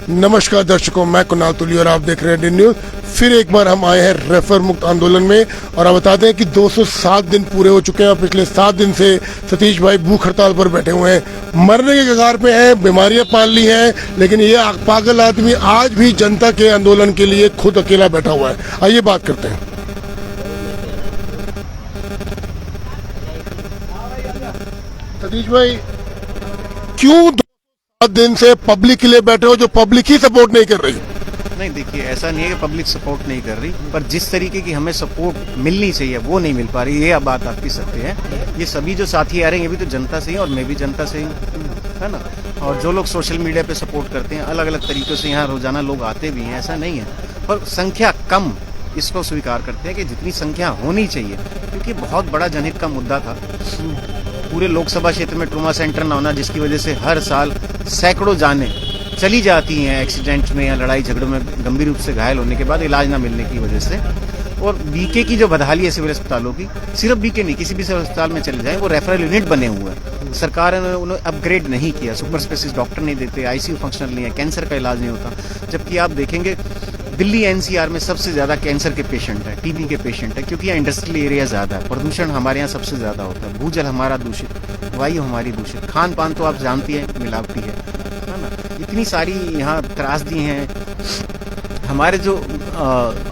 नमस्कार दर्शकों, मैं कुणाल तुली और आप देख रहे हैं डी न्यूज। फिर एक बार हम आए हैं रेफर मुक्त आंदोलन में और आप बताते हैं कि 207 दिन पूरे हो चुके हैं और पिछले 7 दिन से सतीश भाई भूख हड़ताल पर बैठे हुए हैं, मरने के कगार पे हैं, बीमारियां पाल ली हैं, लेकिन ये पागल आदमी आज भी जनता के आंदोलन के लिए खुद अकेला बैठा हुआ है। आइए बात करते हैं। सतीश भाई, क्यों 7 दिन से पब्लिक के लिए बैठे हो जो पब्लिक ही सपोर्ट नहीं कर रही? नहीं, देखिए, ऐसा नहीं है कि पब्लिक सपोर्ट नहीं कर रही, पर जिस तरीके की हमें सपोर्ट मिलनी चाहिए वो नहीं मिल पा रही। ये बात आपकी सत्य है। ये सभी जो साथी आ रहे हैं ये भी तो जनता से ही, और मैं भी जनता से ही, है ना। और जो लोग सोशल मीडिया पे सपोर्ट करते हैं, अलग अलग तरीकों से यहाँ रोजाना लोग आते भी हैं, ऐसा नहीं है, पर संख्या कम, इसको स्वीकार करते हैं कि जितनी संख्या होनी चाहिए, क्योंकि बहुत बड़ा जनहित का मुद्दा था। पूरे लोकसभा क्षेत्र में ट्रोमा सेंटर न होना, जिसकी वजह से हर साल सैकड़ों जानें चली जाती हैं एक्सीडेंट में या लड़ाई झगड़ों में, गंभीर रूप से घायल होने के बाद इलाज ना मिलने की वजह से। और बीके की जो बदहाली है सिविल अस्पतालों की, सिर्फ बीके नहीं, किसी भी सिविल अस्पताल में चले जाएं, वो रेफरल यूनिट बने हुए हैं। सरकार ने उन्हें अपग्रेड नहीं किया, सुपर स्पेशलिस्ट डॉक्टर नहीं देते, आईसीयू फंक्शनल नहीं है, कैंसर का इलाज नहीं होता। जबकि आप देखेंगे दिल्ली एनसीआर में सबसे ज्यादा कैंसर के पेशेंट है, टीबी के पेशेंट है, क्योंकि यहाँ इंडस्ट्रियल एरिया ज्यादा है, प्रदूषण हमारे यहाँ सबसे ज्यादा होता है, भूजल हमारा दूषित, वायु हमारी दूषित, खान पान तो आप जानती हैं मिलावटी है ना। इतनी सारी यहाँ त्रासदी हैं हमारे। जो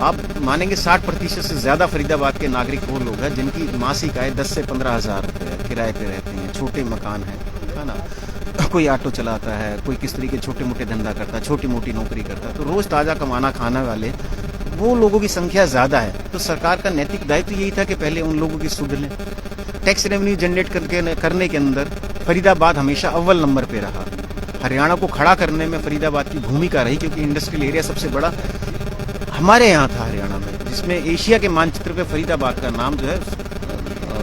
आप मानेंगे 60% से ज्यादा फरीदाबाद के नागरिक वो लोग हैं जिनकी मासिक आय 10 से 15 हजार रुपये किराए पे रहते हैं, छोटे मकान है ना। कोई ऑटो चलाता है, कोई किस तरीके छोटे मोटे धंधा करता है, छोटी मोटी नौकरी करता है, तो रोज ताजा कमाना खाने वाले वो लोगों की संख्या ज्यादा है। तो सरकार का नैतिक दायित्व यही था कि पहले उन लोगों की सुध लें। टैक्स रेवेन्यू जनरेट करने के अंदर फरीदाबाद हमेशा अव्वल नंबर पे रहा। हरियाणा को खड़ा करने में फरीदाबाद की भूमिका रही, क्योंकि इंडस्ट्रियल एरिया सबसे बड़ा हमारे यहाँ था हरियाणा में, जिसमें एशिया के मानचित्र पे फरीदाबाद का नाम जो है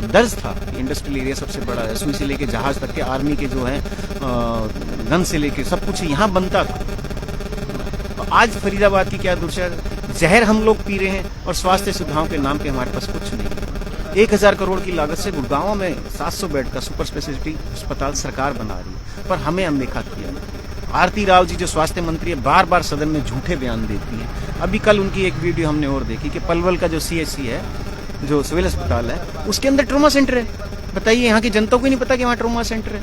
दर्ज था। इंडस्ट्रियल एरिया सबसे बड़ा है, सुई से लेके जहाज तक के, आर्मी के जो है गन से लेके सब कुछ यहाँ बनता था। तो आज फरीदाबाद की क्या दुर्दशा, जहर हम लोग पी रहे हैं और स्वास्थ्य सुविधाओं के नाम पे हमारे पास कुछ नहीं है। 1000 करोड़ की लागत से गुड़गांव में 700 बेड का सुपर स्पेशलिटी अस्पताल सरकार बना रही है, पर हमें अनदेखा किया। आरती राव जी जो स्वास्थ्य मंत्री है, बार बार सदन में झूठे बयान देती है। अभी कल उनकी एक वीडियो हमने और देखी कि पलवल का जो सीएचसी है, जो सिविल अस्पताल है, उसके अंदर ट्रोमा सेंटर है। बताइए, यहाँ की जनता को ही नहीं पता कि वहाँ ट्रोमा सेंटर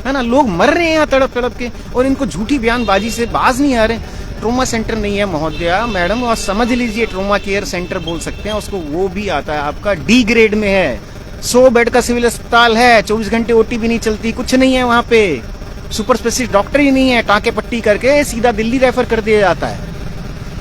है ना। लोग मर रहे हैं यहाँ तड़प तड़प के, और इनको झूठी बयानबाजी से बाज नहीं आ रहे। ट्रोमा सेंटर नहीं है महोदया, मैडम, और समझ लीजिए ट्रोमा केयर सेंटर बोल सकते हैं उसको, वो भी आता है आपका डी ग्रेड में है। 100 बेड का सिविल अस्पताल है, 24 घंटे ओटी भी नहीं चलती, कुछ नहीं है वहाँ पे, सुपर स्पेशलिस्ट डॉक्टर ही नहीं है, टाँके पट्टी करके सीधा दिल्ली रेफर कर दिया जाता है।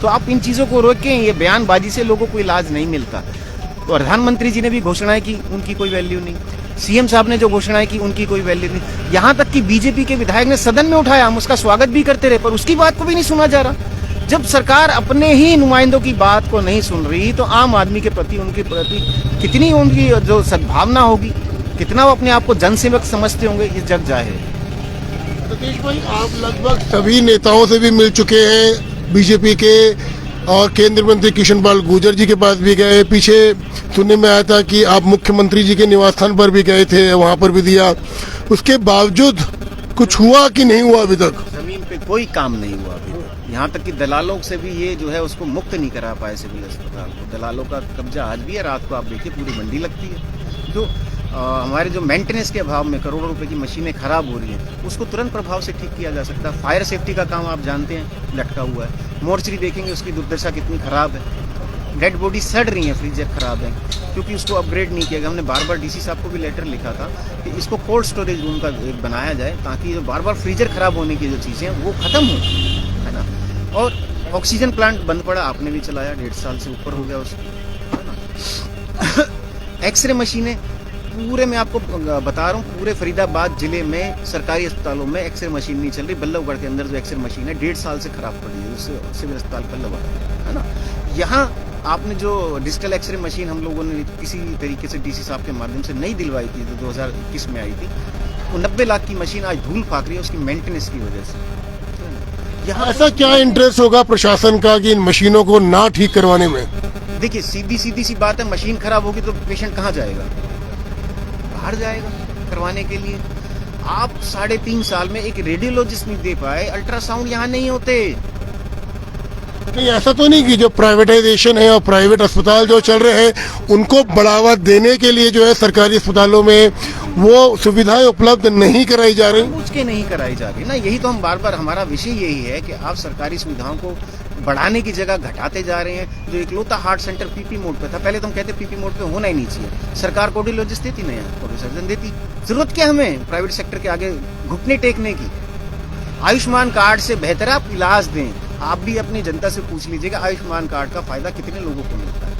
तो आप इन चीजों को रोकें, ये बयानबाजी से लोगों को इलाज नहीं मिलता। तो प्रधानमंत्री जी ने भी घोषणाएं की, उनकी कोई वैल्यू नहीं। सीएम साहब ने जो घोषणाएं की, उनकी कोई वैल्यू नहीं। यहाँ तक कि बीजेपी के विधायक ने सदन में उठाया, हम उसका स्वागत भी करते रहे, पर उसकी बात को भी नहीं सुना जा रहा। जब सरकार अपने ही नुमाइंदों की बात को नहीं सुन रही, तो आम आदमी के प्रति, उनके प्रति कितनी उनकी जो सद्भावना होगी, कितना वो अपने आप को जनसेवक समझते होंगे, ये जग जाहिर है। सतीश भाई, आप लगभग सभी नेताओं से भी मिल चुके हैं बीजेपी के, और केंद्रीय मंत्री किशन पाल गुर्जर जी के पास भी गए। पीछे सुनने में आया था कि आप मुख्यमंत्री जी के निवास स्थान पर भी गए थे, वहां पर भी दिया। उसके बावजूद कुछ हुआ कि नहीं हुआ अभी तक? जमीन पे कोई काम नहीं हुआ अभी तक। यहाँ तक कि दलालों से भी ये जो है उसको मुक्त नहीं करा पाए सिविल अस्पताल को। दलालों का कब्जा आज भी है, रात को आप देखिए पूरी मंडी लगती है। जो हमारे जो मेंटेनेंस के अभाव में करोड़ों रुपए की मशीनें खराब हो रही हैं, उसको तुरंत प्रभाव से ठीक किया जा सकता है। फायर सेफ्टी का काम आप जानते हैं लटका हुआ है। मोर्चरी देखेंगे, उसकी दुर्दशा कितनी खराब है, डेड बॉडी सड़ रही है, फ्रीजर खराब है, क्योंकि उसको अपग्रेड नहीं किया गया। हमने बार बार डीसी साहब को भी लेटर लिखा था कि इसको कोल्ड स्टोरेज रूम का एक बनाया जाए, ताकि जो बार बार फ्रीजर खराब होने की जो चीज़ें हैं वो खत्म हो, है ना। और ऑक्सीजन प्लांट बंद पड़ा, आपने भी चलाया, 1.5 साल से ऊपर हो गया उसको, है ना। एक्सरे मशीनें पूरे, मैं आपको बता रहा हूँ, पूरे फरीदाबाद जिले में सरकारी अस्पतालों में एक्सरे मशीन नहीं चल रही। बल्लभगढ़ के अंदर जो एक्सरे मशीन है 1.5 साल से खराब पड़ी है, उससे सिविल अस्पताल बल्लभगढ़, है ना। यहाँ आपने जो डिजिटल एक्सरे मशीन हम लोगों ने किसी तरीके से डीसी साहब के माध्यम से नहीं दिलवाई थी, जो 2021 में आई थी, वो 90 लाख की मशीन आज धूल फाक रही है उसकी मेंटेनेंस की वजह से। यहाँ ऐसा क्या इंटरेस्ट होगा प्रशासन का कि इन मशीनों को ना ठीक करवाने में? देखिए, सीधी सी बात है, मशीन खराब होगी तो पेशेंट कहाँ जाएगा? बाहर जाएगा करवाने के लिए। आप 3.5 साल में एक रेडियोलॉजिस्ट नहीं दे पाए, अल्ट्रासाउंड यहाँ नहीं होते। नहीं, ऐसा तो नहीं कि जो प्राइवेटाइजेशन है और प्राइवेट अस्पताल जो चल रहे हैं उनको बढ़ावा देने के लिए जो है सरकारी अस्पतालों में वो सुविधाएं उपलब्ध नहीं कराई जा रही? पूछ के नहीं कराई जा रही ना, यही तो हम बार बार, हमारा विषय यही है कि आप सरकारी सुविधाओं को बढ़ाने की जगह घटाते जा रहे हैं। जो इकलौता हार्ट सेंटर पीपी मोड पे था, पहले तो हम कहते पीपी मोड पे होना ही नहीं चाहिए, सरकार कार्डियोलॉजिस्ट देती नहीं, कार्डियो सर्जन देती, जरूरत क्या हमें प्राइवेट सेक्टर के आगे घुटने टेकने की? आयुष्मान कार्ड से बेहतर आप इलाज दें। आप भी अपनी जनता से पूछ लीजिएगा आयुष्मान कार्ड का फायदा कितने लोगों को मिलता है?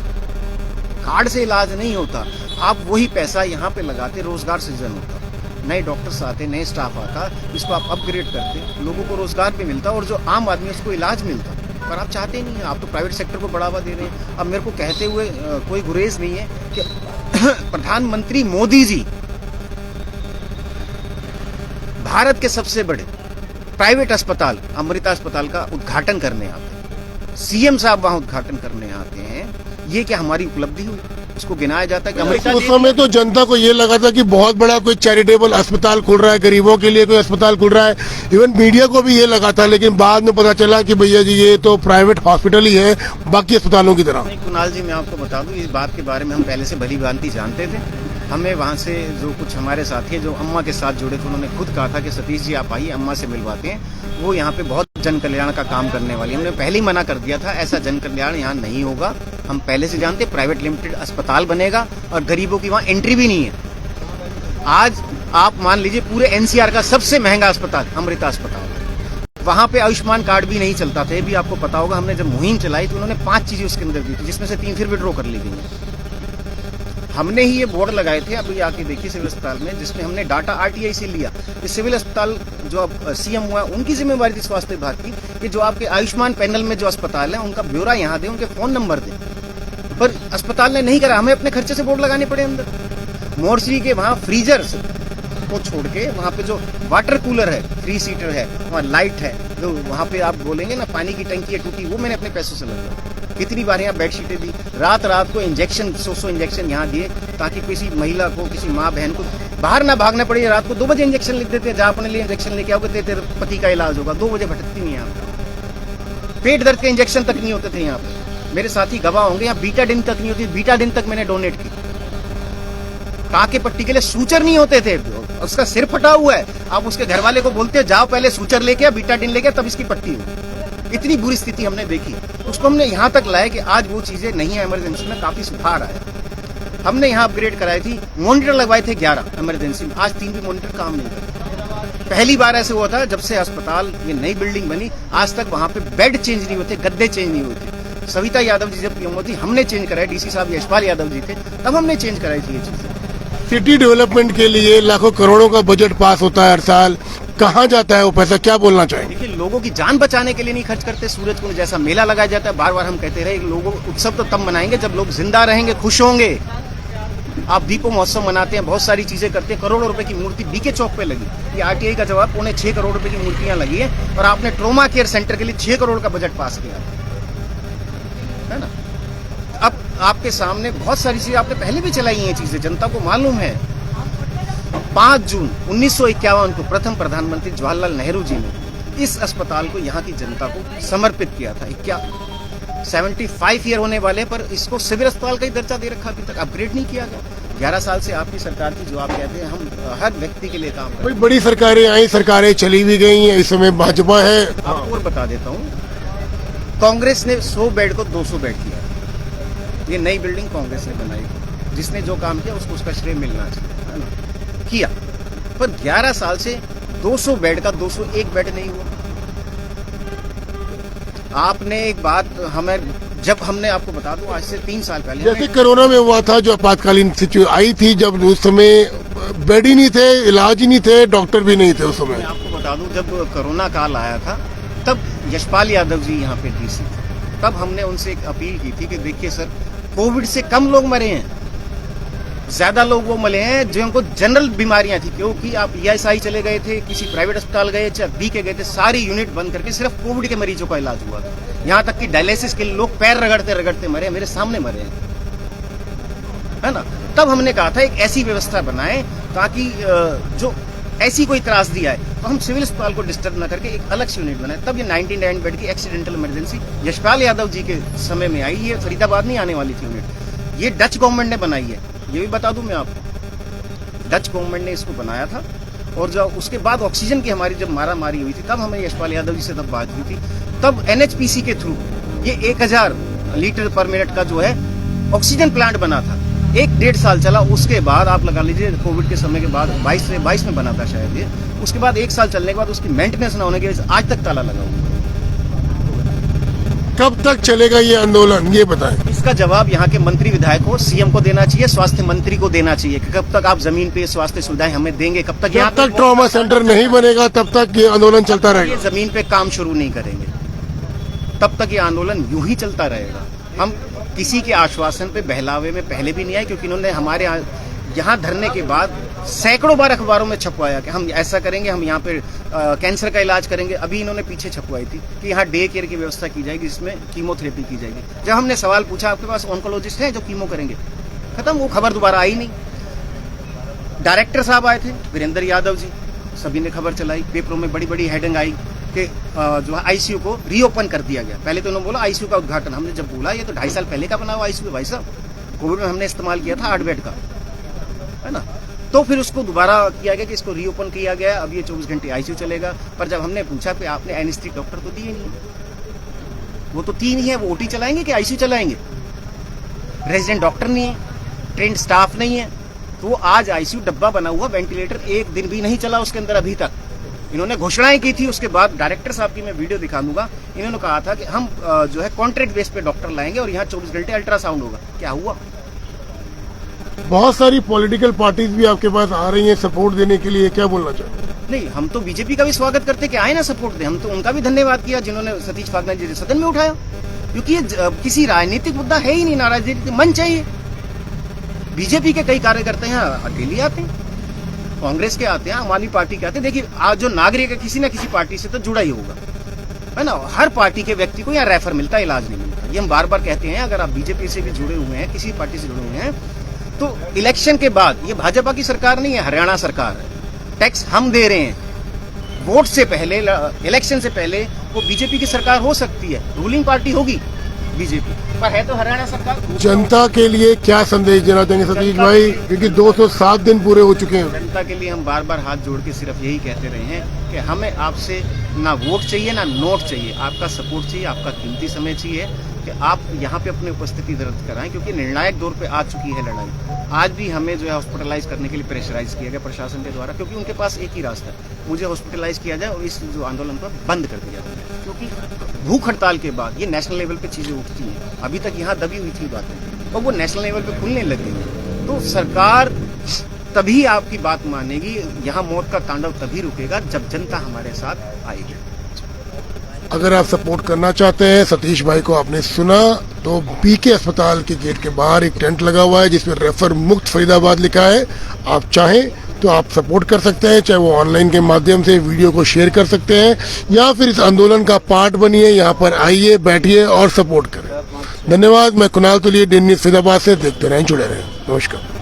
कार्ड से इलाज नहीं होता, आप वही पैसा यहाँ पे लगाते, रोजगार सृजन होता, नए डॉक्टर्स आते, नए स्टाफ आता, इसको आप अपग्रेड करते, लोगों को रोजगार भी मिलता और जो आम आदमी उसको इलाज मिलता। पर आप चाहते नहीं है, आप तो प्राइवेट सेक्टर को बढ़ावा दे रहे हैं। अब मेरे को कहते हुए कोई गुरेज नहीं है कि प्रधानमंत्री मोदी जी भारत के सबसे बड़े प्राइवेट अस्पताल अमृता अस्पताल का उद्घाटन करने आते हैं, सीएम साहब वहां उद्घाटन करने आते हैं, ये क्या हमारी उपलब्धि हुई? इसको गिनाया जाता है कि अमृता उस समय तो जनता को ये लगा था कि बहुत बड़ा कोई चैरिटेबल अस्पताल खुल रहा है, गरीबों के लिए कोई अस्पताल खुल रहा है, इवन मीडिया को भी ये लगा था, लेकिन बाद में पता चला कि भैया जी ये तो प्राइवेट हॉस्पिटल ही है बाकी अस्पतालों की तरह। कुणाल जी, मैं आपको बता दूं, इस बात के बारे में हम पहले से भली भांति जानते थे। हमें वहाँ से जो कुछ हमारे साथी जो अम्मा के साथ जुड़े थे, उन्होंने खुद कहा था कि सतीश जी आप आइए, अम्मा से मिलवाते हैं, वो यहाँ पे बहुत जन कल्याण का काम करने वाली। हमने पहले ही मना कर दिया था, ऐसा जन कल्याण यहाँ नहीं होगा। हम पहले से जानते, प्राइवेट लिमिटेड अस्पताल बनेगा और गरीबों की वहाँ एंट्री भी नहीं है। आज आप मान लीजिए पूरे एनसीआर का सबसे महंगा अस्पताल अमृता अस्पताल, वहाँ पे आयुष्मान कार्ड भी नहीं चलता था, ये भी आपको पता होगा। हमने जब मुहिम चलाई तो उन्होंने 5 चीजें उसके अंदर दी थी, जिसमें से 3 फिर विड्रॉ कर ली गई है। हमने ही ये बोर्ड लगाए थे, अभी आके देखिए सिविल अस्पताल में, जिसमें हमने डाटा आरटीआई से लिया। ये सिविल अस्पताल जो अब सीएम हुआ उनकी जिम्मेवारी थी स्वास्थ्य विभाग की कि जो आपके आयुष्मान पैनल में जो अस्पताल है उनका ब्यौरा यहाँ दे, उनके फोन नंबर दे, पर अस्पताल ने नहीं करा। हमें अपने खर्चे से बोर्ड लगाने पड़े अंदर। मोर्चरी के वहाँ फ्रीजर को छोड़ के वहाँ पे जो वाटर कूलर है, 3 सीटर है, वहाँ लाइट है, जो वहाँ पे आप बोलेंगे ना पानी की टंकी है टूटी, वो मैंने अपने पैसों से लगवाई। कितनी बार यहाँ बेडशीटें दी, रात को इंजेक्शन 100 इंजेक्शन यहाँ दिए, ताकि किसी महिला को, किसी माँ बहन को बाहर ना भागना पड़े। रात को 2 बजे इंजेक्शन लिख देते हैं, जहाँ अपने लिए इंजेक्शन लेके आओगे तेरे पति का इलाज होगा, 2 बजे भटकती नहीं यहाँ। पेट दर्द के इंजेक्शन तक नहीं होते थे यहाँ पे, मेरे साथी गवाह होंगे। यहाँ बीटाडिन तक नहीं होती, बीटाडिन तक मैंने डोनेट की। काके पट्टी के लिए सूचर नहीं होते थे, उसका सिर फटा हुआ है, आप उसके घर वाले को बोलते हो जाओ पहले सूचर लेके, बीटाडिन लेके, तब इसकी पट्टी हो। इतनी बुरी स्थिति हमने देखी, उसको हमने यहाँ तक लाया कि आज वो चीजें नहीं है, इमरजेंसी में काफी सुधार आया। हमने यहाँ अपग्रेड कराई थी, मॉनिटर लगवाए थे 11 इमरजेंसी में, आज 3 भी मॉनिटर काम नहीं करते। पहली बार ऐसे हुआ था जब से अस्पताल ये नई बिल्डिंग बनी, आज तक वहाँ पे बेड चेंज नहीं होते, गद्दे चेंज नहीं होते। सविता यादव जी जब पीएम थी, हमने चेंज कराया, डीसी साहब यशपाल यादव जी थे, तब हमने चेंज कराई थी ये चीजें। सिटी डेवलपमेंट के लिए लाखों करोड़ों का बजट पास होता है हर साल, कहाँ जाता है वो पैसा, क्या बोलना चाहेंगे? देखिए, लोगों की जान बचाने के लिए नहीं खर्च करते। सूरज कुंड जैसा मेला लगाया जाता है, बार बार हम कहते रहे, लोगों उत्सव तो तब मनाएंगे जब लोग जिंदा रहेंगे, खुश होंगे। आप दीपो महोत्सव मनाते हैं, बहुत सारी चीजें करते हैं, करोड़ों रुपए की मूर्ति बीके चौक पे लगी, ये आरटीआई का जवाब, 6.25 करोड़ रुपए की मूर्तियां लगी है, और आपने ट्रोमा केयर सेंटर के लिए 6 करोड़ का बजट पास किया है ना। अब आपके सामने बहुत सारी चीजें आपने पहले भी चलाई हैं, चीजें जनता को मालूम है। 5 जून 1951 को प्रथम प्रधानमंत्री जवाहरलाल नेहरू जी ने इस अस्पताल को यहाँ की जनता को समर्पित किया था। क्या 75 ईयर होने वाले, पर इसको सिविल अस्पताल का ही दर्जा दे रखा, अभी तक अपग्रेड नहीं किया गया। 11 साल से आपकी सरकार थी, जो आप कहते हैं हम हर व्यक्ति के लिए काम कर रहे हैं। बड़ी सरकारें आई, सरकारें चली भी गई हैं, इस समय भाजपा है। आपको और बता देता हूँ, कांग्रेस ने 100 बेड को 200 बेड किया। ये नई बिल्डिंग कांग्रेस ने बनाई, जिसने जो काम किया उसको उसका श्रेय मिलना चाहिए, है ना, किया। पर 11 साल से 200 बेड का 201 बेड नहीं हुआ। आपने एक बात हमें, जब हमने आपको बता दूं, आज से 3 साल पहले जैसे कोरोना में हुआ था, जो आपातकालीन सिचुएशन आई थी, जब उस समय बेड ही नहीं थे, इलाज ही नहीं थे, डॉक्टर भी नहीं थे उस समय। मैं आपको बता दूं, जब कोरोना काल आया था, तब यशपाल यादव जी यहाँ पे डीसी थे, तब हमने उनसे एक अपील की थी कि देखिए सर, कोविड से कम लोग मरे हैं, ज्यादा लोग वो मरे हैं जिनको जनरल बीमारियां थी, क्योंकि आप ईएसआई चले गए थे, किसी प्राइवेट अस्पताल गए, चाहे बीके गए थे, सारी यूनिट बंद करके सिर्फ कोविड के मरीजों का इलाज हुआ था। यहाँ तक कि डायलिसिस के लोग पैर रगड़ते रगड़ते मरे, मेरे सामने मरे हैं, है ना। तब हमने कहा था एक ऐसी व्यवस्था बनाएं ताकि जो ऐसी कोई त्रासदी आए तो हम सिविल अस्पताल को डिस्टर्ब ना करके एक अलग से यूनिट बनाए। तब ये 99 बेड की एक्सीडेंटल इमरजेंसी यशपाल यादव जी के समय में आई। ये फरीदाबाद नहीं आने वाली थी यूनिट, ये डच गवर्नमेंट ने बनाई है। ये भी बता दूं मैं आपको, डच गवर्नमेंट ने इसको बनाया था। और जब उसके बाद ऑक्सीजन की हमारी जब मारामारी हुई थी, तब हमें यशपाल यादव जी से तब बात हुई थी। तब NHPC के थ्रू ये 1000 लीटर पर मिनट का जो है ऑक्सीजन प्लांट बना था। 1-1.5 साल चला। उसके बाद आप लगा लीजिए कोविड के समय के बाद 22 में बना था शायद ये। उसके बाद 1 साल चलने के बाद उसकी मेंटेनेंस ना होने की वजह से आज तक ताला लगा हुआ। कब तक चलेगा ये आंदोलन, ये बताएं। इसका जवाब यहाँ के मंत्री विधायक को, CM को देना चाहिए, स्वास्थ्य मंत्री को देना चाहिए कि कब तक आप जमीन पे स्वास्थ्य सुविधाएं हमें देंगे, कब तक जब तक ट्रॉमा सेंटर नहीं बनेगा तब तक ये आंदोलन चलता ये रहेगा। जमीन पे काम शुरू नहीं करेंगे तब तक ये आंदोलन यूं ही चलता रहेगा। हम किसी के आश्वासन पे बहलावे में पहले भी नहीं आए, क्योंकि इन्होंने हमारे यहाँ धरने के बाद सैकड़ों बार अखबारों में छपवाया कि हम ऐसा करेंगे, हम यहाँ पे कैंसर का इलाज करेंगे। अभी इन्होंने पीछे छपवाई थी कि यहाँ डे केयर की व्यवस्था की जाएगी, जिसमें कीमोथेरेपी की जाएगी। जब हमने सवाल पूछा आपके पास ऑन्कोलॉजिस्ट है जो कीमो करेंगे, खत्म, वो खबर दोबारा आई नहीं। डायरेक्टर साहब आए थे वीरेंद्र यादव जी, सभी ने खबर चलाई, पेपरों में बड़ी बड़ी हेडिंग आई कि जो है ICU को रीओपन कर दिया गया। पहले तो उन्होंने बोला ICU का उद्घाटन। हमने जब बोला ये तो 2.5 साल पहले का बना हुआ ICU है भाई साहब, कोविड में हमने इस्तेमाल किया था 8 बेड का, है ना। तो फिर उसको दोबारा किया गया कि इसको रीओपन किया गया, अब ये 24 घंटे ICU चलेगा। पर जब हमने पूछा कि आपने एनेस्थेटिक डॉक्टर तो दिए नहीं, वो तो 3 ही है, वो OT चलाएंगे कि ICU चलाएंगे? रेजिडेंट डॉक्टर नहीं है, ट्रेंड स्टाफ नहीं है, तो वो आज ICU डब्बा बना हुआ, वेंटिलेटर एक दिन भी नहीं चला उसके अंदर अभी तक। इन्होंने घोषणाएं की थी, उसके बाद डायरेक्टर साहब की मैं वीडियो दिखा दूंगा। इन्होंने कहा था कि हम जो है कॉन्ट्रैक्ट बेस पे डॉक्टर लाएंगे और यहाँ 24 घंटे अल्ट्रासाउंड होगा। क्या हुआ? बहुत सारी पॉलिटिकल पार्टीज भी आपके पास आ रही हैं सपोर्ट देने के लिए, क्या बोलना चाहते हैं? नहीं, हम तो बीजेपी का भी स्वागत करते कि आए ना सपोर्ट दे। हम तो उनका भी धन्यवाद किया जिन्होंने सतीश फागना जी सदन में उठाया, क्योंकि ये किसी राजनीतिक मुद्दा है ही नहीं ना, राजनीतिक मंच चाहिए। बीजेपी के कई कार्यकर्ता यहाँ डेली आते हैं, कांग्रेस के आते हैं, आम आदमी पार्टी के आते हैं। देखिए आज जो नागरिक है किसी ना किसी पार्टी से तो जुड़ा ही होगा, है ना। हर पार्टी के व्यक्ति को यहाँ रेफर मिलता है, इलाज नहीं मिलता। ये हम बार बार कहते हैं। अगर आप बीजेपी से भी जुड़े हुए हैं, किसी पार्टी से जुड़े हुए हैं, तो इलेक्शन के बाद, ये भाजपा की सरकार नहीं है, हरियाणा सरकार है, टैक्स हम दे रहे हैं। वोट से पहले, इलेक्शन से पहले वो बीजेपी की सरकार हो सकती है, रूलिंग पार्टी होगी बीजेपी, पर है तो हरियाणा सरकार। जनता के लिए क्या संदेश देना चाहेंगे सतीश भाई, क्योंकि 207 दिन पूरे हो चुके हैं? जनता के लिए हम बार बार हाथ जोड़ के सिर्फ यही कहते रहे हैं कि हमें आपसे ना वोट चाहिए ना नोट चाहिए, आपका सपोर्ट चाहिए, आपका कीमती समय चाहिए कि आप यहाँ पे अपनी उपस्थिति दर्ज कराएं, क्योंकि निर्णायक दौर पे आ चुकी है लड़ाई। आज भी हमें जो है हॉस्पिटलाइज करने के लिए प्रेशराइज किया गया प्रशासन के द्वारा, क्योंकि उनके पास एक ही रास्ता है, मुझे हॉस्पिटलाइज किया जाए और इस जो आंदोलन को बंद कर दिया जाए। क्योंकि भूख हड़ताल के बाद ये नेशनल लेवल पे चीजें उठती हैं, अभी तक यहाँ दबी हुई थी बातें, और वो नेशनल लेवल पे खुलने लग गई है। तो सरकार तभी आपकी बात मानेगी, यहाँ मौत का तांडव तभी रुकेगा जब जनता हमारे साथ आएगी। अगर आप सपोर्ट करना चाहते हैं, सतीश भाई को आपने सुना, तो BK अस्पताल के गेट के बाहर एक टेंट लगा हुआ है जिसमें रेफर मुक्त फरीदाबाद लिखा है। आप चाहें तो आप सपोर्ट कर सकते हैं, चाहे वो ऑनलाइन के माध्यम से वीडियो को शेयर कर सकते हैं, या फिर इस आंदोलन का पार्ट बनिए, यहाँ पर आइए, बैठिए और सपोर्ट करें। धन्यवाद। मैं कुणाल तुलिया, DN न्यूज़ फरीदाबाद से। देखते रहें, जुड़े रहें। नमस्कार।